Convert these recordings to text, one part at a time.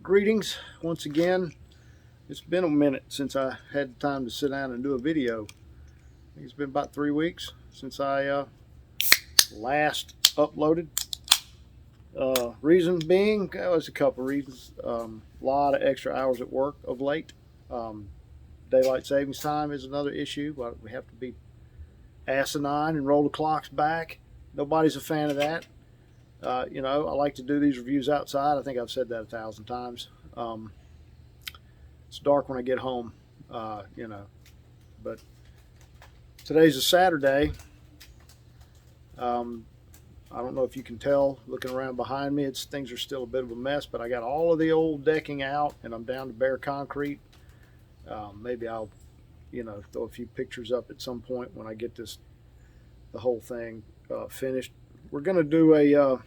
Greetings once again. It's been a minute since I had time to sit down and do a video. I think it's been about 3 weeks since I last uploaded. Reason being, there was a couple reasons. A lot of extra hours at work of late. Daylight savings time is another issue. We have to be asinine and roll the clocks back. Nobody's a fan of that. I like to do these reviews outside. I think I've said that 1,000 times. It's dark when I get home, but today's a Saturday. I don't know if you can tell looking around behind me, things are still a bit of a mess, but I got all of the old decking out and I'm down to bare concrete. Maybe I'll, throw a few pictures up at some point when I get the whole thing finished. We're going to do a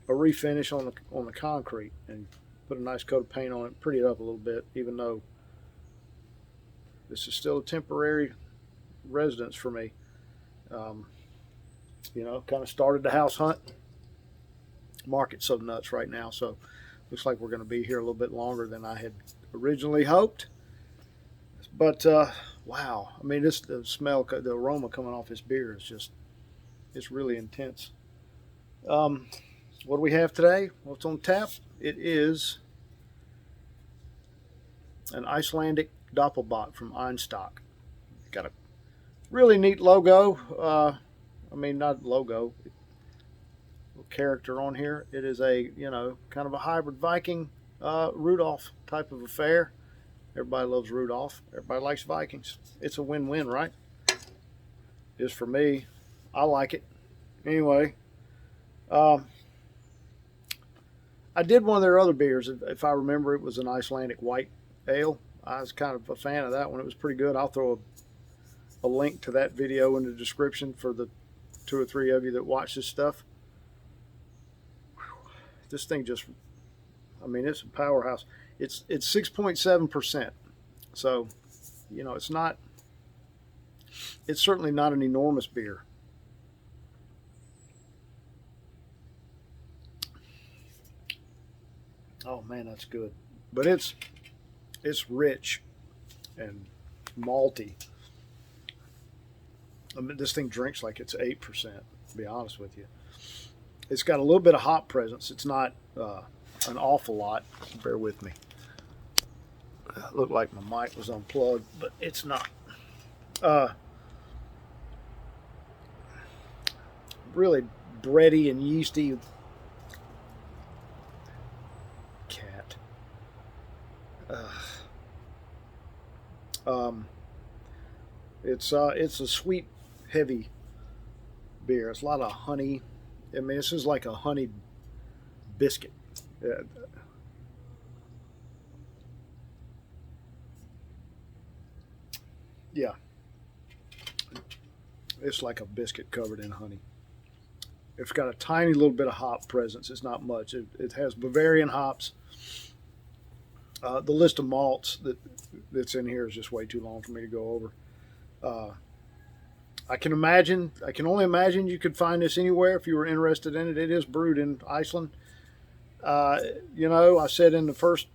refinish on the concrete and put a nice coat of paint on it, pretty it up a little bit, even though this is still a temporary residence for me. Kind of started the house hunt. Market's so nuts right now, so looks like we're going to be here a little bit longer than I had originally hoped. But wow, I mean, the smell, the aroma coming off this beer is it's really intense. What do we have today? What's on tap? It is an Icelandic Doppelbock from Einstock. Got a really neat logo. Not logo, little character on here. It is a, kind of a hybrid Viking, Rudolph type of affair. Everybody loves Rudolph. Everybody likes Vikings. It's a win-win, right? Just for me. I like it. Anyway, I did one of their other beers. If I remember, it was an Icelandic white ale. I was kind of a fan of that one. It was pretty good. I'll throw a link to that video in the description for the 2 or 3 of you that watch this stuff. This thing it's a powerhouse. It's 6.7%. So, it's certainly not an enormous beer. Oh man, that's good. But it's rich and malty. This thing drinks like it's 8%, to be honest with you. It's got a little bit of hop presence. It's not an awful lot. Bear with me. It looked like my mic was unplugged, but it's not. Really bready and yeasty. Cat. It's a sweet, heavy beer. It's a lot of honey. This is like a honey biscuit. Yeah. It's like a biscuit covered in honey. It's got a tiny little bit of hop presence. It's not much. It has Bavarian hops. The list of malts that's in here is just way too long for me to go over. I can only imagine you could find this anywhere if you were interested in it. It is brewed in Iceland. I said in the first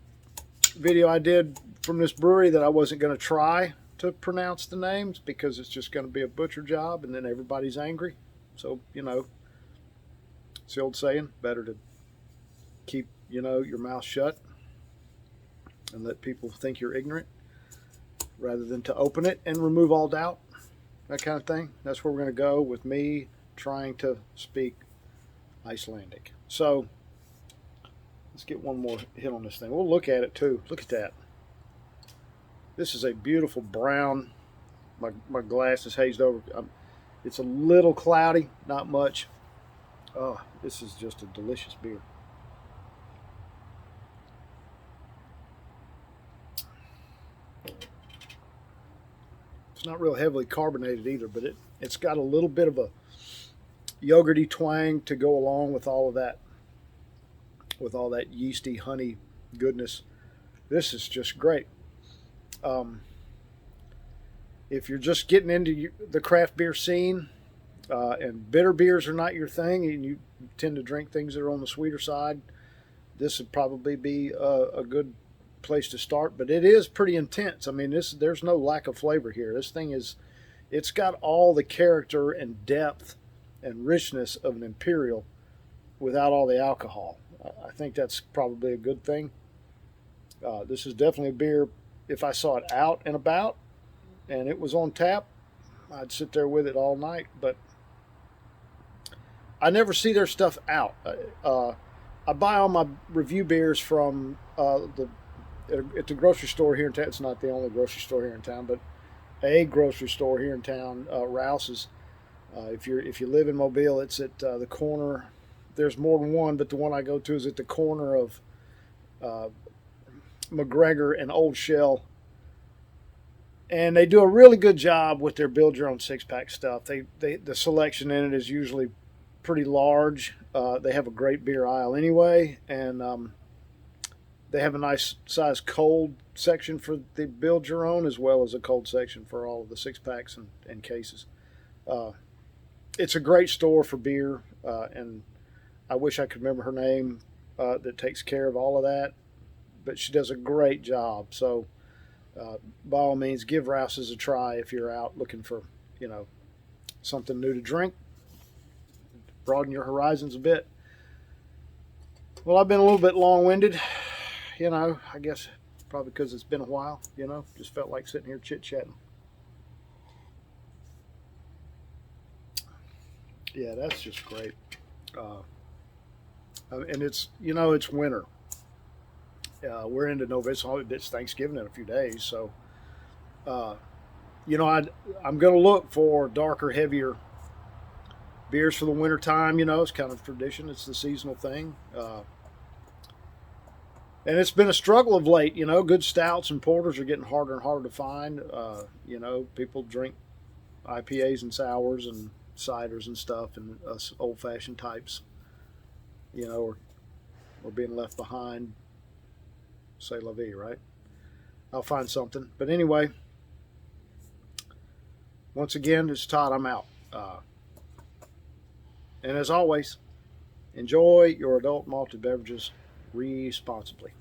video I did from this brewery that I wasn't going to try to pronounce the names because it's just going to be a butcher job and then everybody's angry. So, it's the old saying, better to keep, your mouth shut and let people think you're ignorant rather than to open it and remove all doubt, that kind of thing. That's where we're going to go with me trying to speak Icelandic. So let's get one more hit on this thing. We'll look at it too. Look at that. This is a beautiful brown. My glass is hazed over. It's a little cloudy, not much. Oh, this is just a delicious beer. It's not real heavily carbonated either, but it's got a little bit of a yogurty twang to go along with all of that, yeasty honey goodness. This is just great. If you're just getting into the craft beer scene and bitter beers are not your thing and you tend to drink things that are on the sweeter side, this would probably be a good place to start. But it is pretty intense. I mean, there's no lack of flavor here. This thing it's got all the character and depth and richness of an imperial without all the alcohol. I think that's probably a good thing. This is definitely a beer. If I saw it out and about and it was on tap, I'd sit there with it all night. But I never see their stuff out. I buy all my review beers from at the grocery store here in town. It's not the only grocery store here in town, but a grocery store here in town, Rouse's. If you live in Mobile, it's at the corner. There's more than one, but the one I go to is at the corner of McGregor and Old Shell. And they do a really good job with their build your own 6-pack stuff. The selection in it is usually pretty large. They have a great beer aisle anyway, and they have a nice size cold section for the build your own, as well as a cold section for all of the 6-packs and cases. It's a great store for beer, and I wish I could remember her name that takes care of all of that, but she does a great job. So by all means, give Rouse's a try if you're out looking for, something new to drink. Broaden your horizons a bit. Well, I've been a little bit long-winded, I guess probably because it's been a while, just felt like sitting here chit-chatting. Yeah, that's just great. And it's winter. We're into November. It's Thanksgiving in a few days, so I'm going to look for darker, heavier beers for the winter time. It's kind of tradition. It's the seasonal thing, and it's been a struggle of late. Good stouts and porters are getting harder and harder to find. People drink IPAs and sours and ciders and stuff, and us old-fashioned types, are being left behind. C'est la vie, right? I'll find something. But anyway, once again, it's Todd. I'm out. And as always, enjoy your adult malted beverages responsibly.